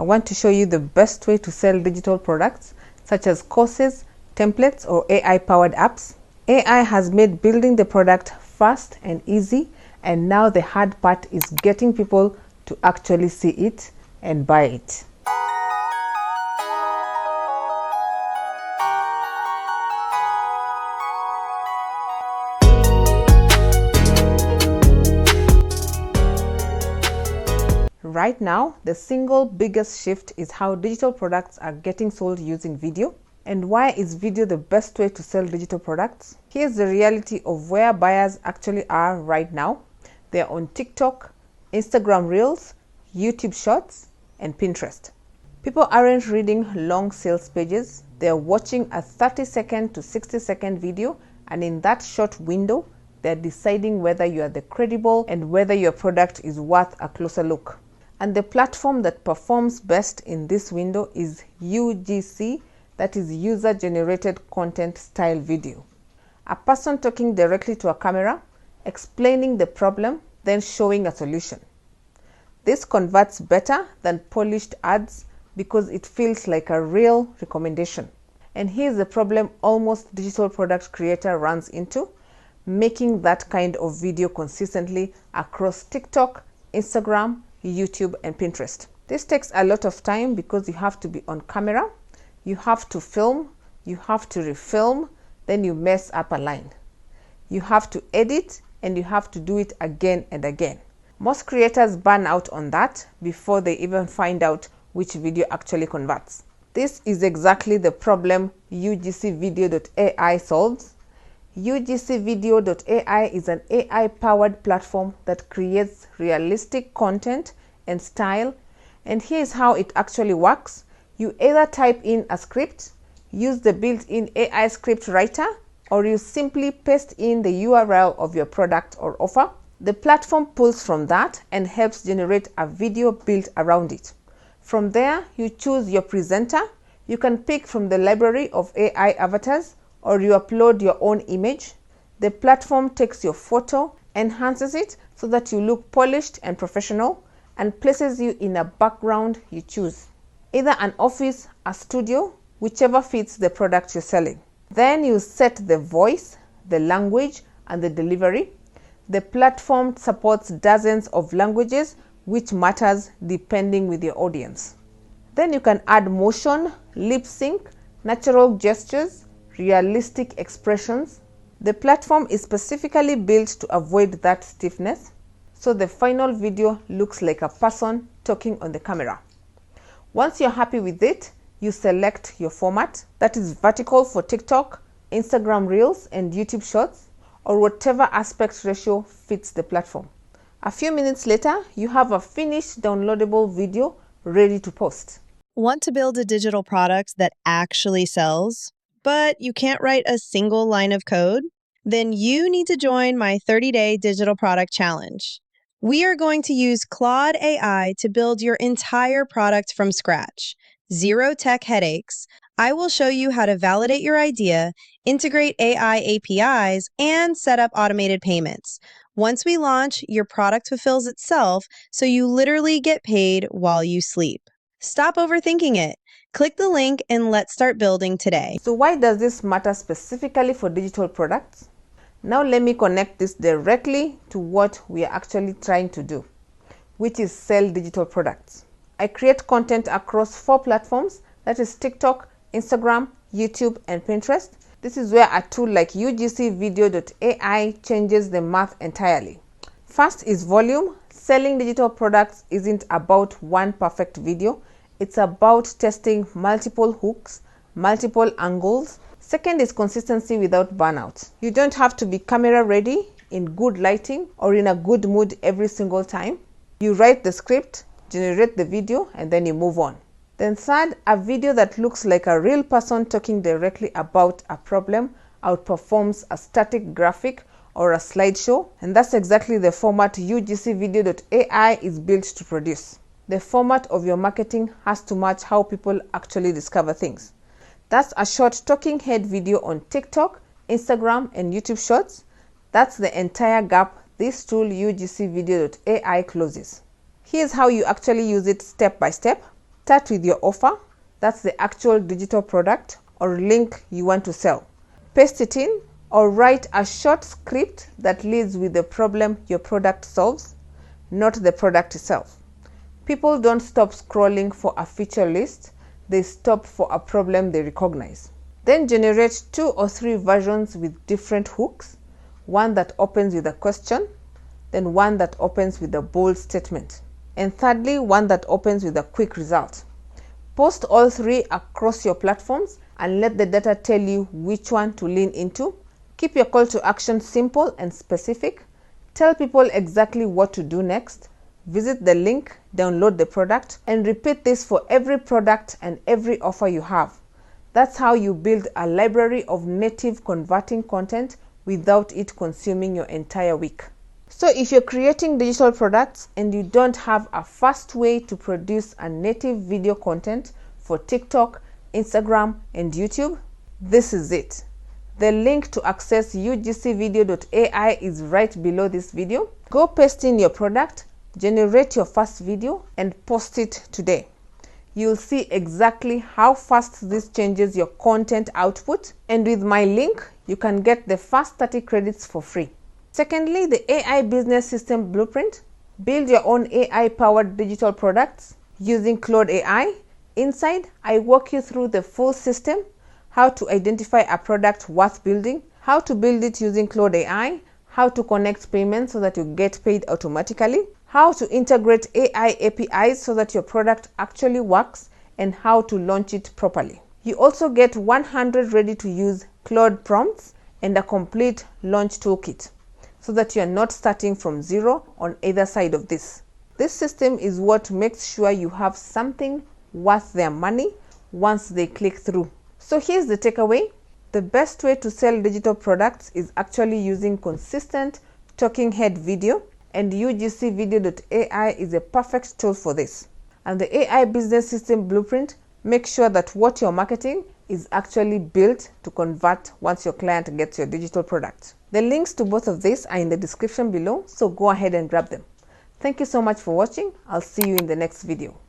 I want to show you the best way to sell digital products such as courses, templates, or AI-powered apps. AI has made building the product fast and easy, and now the hard part is getting people to actually see it and buy it. Right now, the single biggest shift is how digital products are getting sold using video. And why is video the best way to sell digital products? Here's the reality of where buyers actually are right now. They're on TikTok, Instagram Reels, YouTube Shorts, and Pinterest. People aren't reading long sales pages. They're watching a 30-second to 60-second video, and in that short window, they're deciding whether you are the credible and whether your product is worth a closer look. And the platform that performs best in this window is UGC, that is user-generated content style video. A person talking directly to a camera, explaining the problem, then showing a solution. This converts better than polished ads because it feels like a real recommendation. And here's the problem almost digital product creator runs into: making that kind of video consistently across TikTok, Instagram, YouTube, and Pinterest. This takes a lot of time because you have to be on camera, you have to film, you have to refilm, then you mess up a line. You have to edit, and you have to do it again and again. Most creators burn out on that before they even find out which video actually converts. This is exactly the problem UGCVideo.ai solves. UGCVideo.ai is an AI-powered platform that creates realistic content and style, and here's how it actually works. You either type in a script, use the built-in AI script writer, or you simply paste in the URL of your product or offer. The platform pulls from that and helps generate a video built around it. From there, you choose your presenter. You can pick from the library of AI avatars, or you upload your own image. The platform takes your photo, enhances it so that you look polished and professional, and places you in a background you choose. Either an office, a studio, whichever fits the product you're selling. Then you set the voice, the language, and the delivery. The platform supports dozens of languages, which matters depending with your audience. Then you can add motion, lip sync, natural gestures, realistic expressions. The platform is specifically built to avoid that stiffness, so the final video looks like a person talking on the camera. Once you're happy with it, you select your format, that is vertical for TikTok, Instagram Reels, and YouTube Shorts, or whatever aspect ratio fits the platform. A few minutes later, you have a finished downloadable video ready to post. Want to build a digital product that actually sells, but you can't write a single line of code? Then you need to join my 30-day digital product challenge. We are going to use Claude AI to build your entire product from scratch. Zero tech headaches. I will show you how to validate your idea, integrate AI APIs, and set up automated payments. Once we launch, your product fulfills itself, so you literally get paid while you sleep. Stop overthinking it. Click the link and let's start building today. So why does this matter specifically for digital products? Now let me connect this directly to what we are actually trying to do, which is sell digital products. I create content across 4 platforms, that is TikTok, Instagram, YouTube, and Pinterest. This is where a tool like UGCVideo.ai changes the math entirely. First is volume. Selling digital products isn't about one perfect video. It's about testing multiple hooks, multiple angles. Second is consistency without burnout. You don't have to be camera ready, in good lighting, or in a good mood every single time. You write the script, generate the video, and then you move on. Then third, a video that looks like a real person talking directly about a problem outperforms a static graphic or a slideshow, and that's exactly the format UGCVideo.ai is built to produce. The format of your marketing has to match how people actually discover things. That's a short talking head video on TikTok, Instagram, and YouTube Shorts. That's the entire gap this tool UGCVideo.ai closes. Here's how you actually use it step by step. Start with your offer. That's the actual digital product or link you want to sell. Paste it in or write a short script that leads with the problem your product solves, not the product itself. People don't stop scrolling for a feature list, they stop for a problem they recognize. Then generate 2 or 3 versions with different hooks, one that opens with a question, then one that opens with a bold statement, and thirdly, one that opens with a quick result. Post all 3 across your platforms and let the data tell you which one to lean into. Keep your call to action simple and specific. Tell people exactly what to do next. Visit the link, download the product, and repeat this for every product and every offer you have. That's how you build a library of native converting content without it consuming your entire week. So if you're creating digital products and you don't have a fast way to produce a native video content for TikTok, Instagram, and YouTube, this is it. The link to access UGCVideo.ai is right below this video. Go paste in your product, generate your first video, and post it today. You'll see exactly how fast this changes your content output, and with my link, you can get the first 30 credits for free. Secondly, the AI business system blueprint. Build your own AI-powered digital products using Claude AI. Inside, I walk you through the full system, how to identify a product worth building, how to build it using Claude AI, how to connect payments so that you get paid automatically, how to integrate AI APIs so that your product actually works, and how to launch it properly. You also get 100 ready-to-use Claude prompts and a complete launch toolkit, so that you are not starting from zero on either side of this. This system is what makes sure you have something worth their money once they click through. So here's the takeaway. The best way to sell digital products is actually using consistent talking head video, and UGCVideo.ai is a perfect tool for this. And the AI business system blueprint makes sure that what you're marketing is actually built to convert once your client gets your digital product. The links to both of these are in the description below, so go ahead and grab them. Thank you so much for watching. I'll see you in the next video.